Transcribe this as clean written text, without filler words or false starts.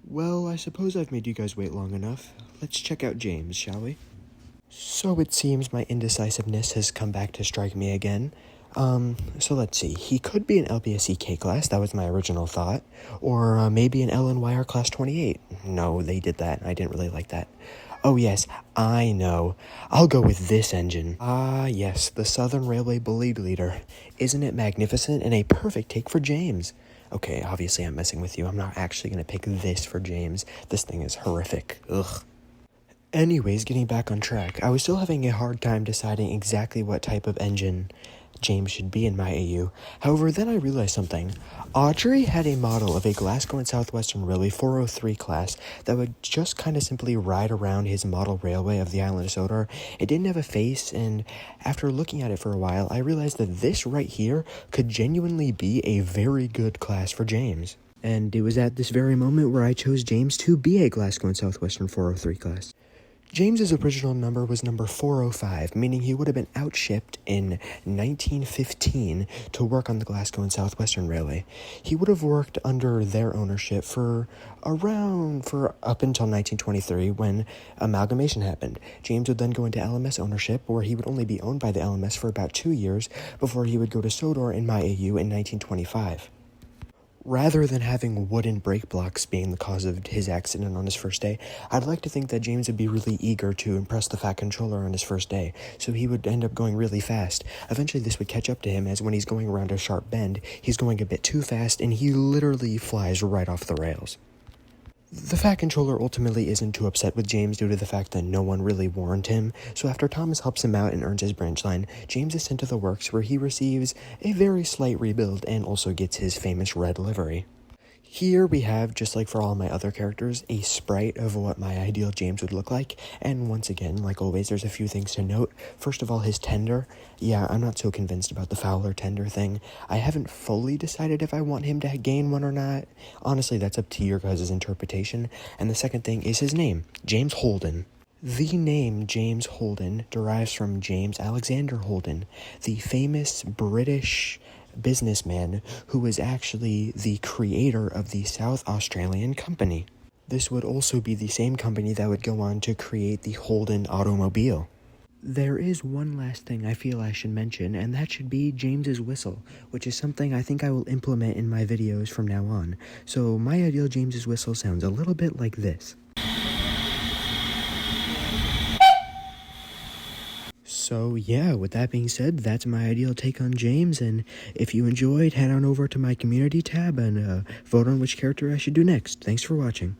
Well, I suppose I've made you guys wait long enough. Let's check out James, shall we? So it seems my indecisiveness has come back to strike me again. So let's see. He could be an LPSEK class, that was my original thought. Or maybe an LNYR class 28. No, they did that. I didn't really like that. Oh yes, I know. I'll go with this engine. Ah yes, the Southern Railway Bully Leader. Isn't it magnificent and a perfect take for James? Okay, obviously I'm messing with you. I'm not actually going to pick this for James. This thing is horrific. Ugh. Anyways, getting back on track, I was still having a hard time deciding exactly what type of engine James should be in my AU. However, then I realized something. Audrey had a model of a Glasgow and Southwestern Railway 403 class that would just kind of simply ride around his model railway of the island of Sodor. It didn't have a face, and after looking at it for a while, I realized that this right here could genuinely be a very good class for James. And it was at this very moment where I chose James to be a Glasgow and Southwestern 403 class. James's original number was number 405, meaning he would have been outshipped in 1915 to work on the Glasgow and Southwestern Railway. He would have worked under their ownership for up until 1923 when amalgamation happened. James would then go into LMS ownership, where he would only be owned by the LMS for about 2 years before he would go to Sodor in my AU in 1925. Rather than having wooden brake blocks being the cause of his accident on his first day, I'd like to think that James would be really eager to impress the Fat Controller on his first day, so he would end up going really fast. Eventually this would catch up to him, as when he's going around a sharp bend, he's going a bit too fast and he literally flies right off the rails. The Fat Controller ultimately isn't too upset with James due to the fact that no one really warned him, so after Thomas helps him out and earns his branch line, James is sent to the works where he receives a very slight rebuild and also gets his famous red livery. Here we have, just like for all my other characters, a sprite of what my ideal James would look like, and once again, like always, there's a few things to note. First of all, his tender. Yeah, I'm not so convinced about the Fowler tender thing. I haven't fully decided if I want him to gain one or not. Honestly, that's up to your guys' interpretation. And the second thing is his name, James Holden. The name James Holden derives from James Alexander Holden, the famous British businessman who was actually the creator of the South Australian Company. This would also be the same company that would go on to create the Holden automobile. There is one last thing I feel I should mention, and that should be James's whistle, which is something I think I will implement in my videos from now on. So my ideal James's whistle sounds a little bit like this. So yeah, with that being said, that's my ideal take on James, and if you enjoyed, head on over to my community tab and vote on which character I should do next. Thanks for watching.